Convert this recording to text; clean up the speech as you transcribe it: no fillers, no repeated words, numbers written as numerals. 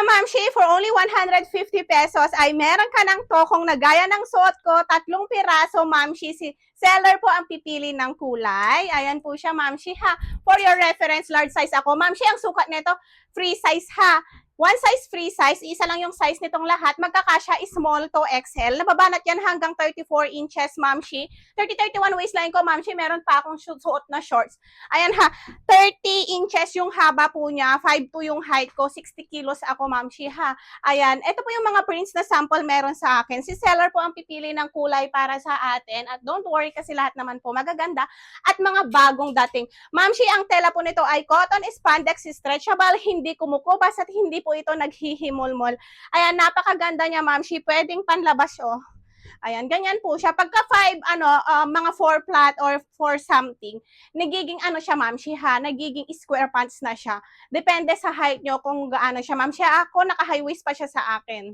Mamshi, for only 150 pesos ay meron ka ng tokong na gaya ng suot ko, 3 piraso, Mamshi. Si seller po ang pipili ng kulay. Ayan po siya, Mamshi, ha. For your reference, large size ako. Mamshi, ang sukat nito, free size, ha. One size free size, isa lang yung size nitong lahat. Magkakasya small to XL. Nababanat yan hanggang 34 inches, Mamshi. 30-31 waistline ko, Mamshi. Meron pa akong suot na shorts. Ayan ha, 30 inches yung haba po niya, 5'2" yung height ko, 60 kilos ako, Mamshi, ha. Ayan, ito po yung mga prints na sample meron sa akin. Si seller po ang pipili ng kulay para sa atin. At don't worry kasi lahat naman po magaganda at mga bagong dating. Mamshi, ang tela po nito ay cotton spandex, stretchable, hindi kumukubas at hindi po ito naghihimulmol. Ayan, napakaganda niya, Mamshi. Pwedeng panlabas, oh. Ayan, ganyan po siya. Pagka 5, mga 4 flat or 4 something, nagiging siya, Mamshi, ha? Nagiging square pants na siya. Depende sa height nyo kung gaano siya, Mamshi. Ako, naka-high waist pa siya sa akin.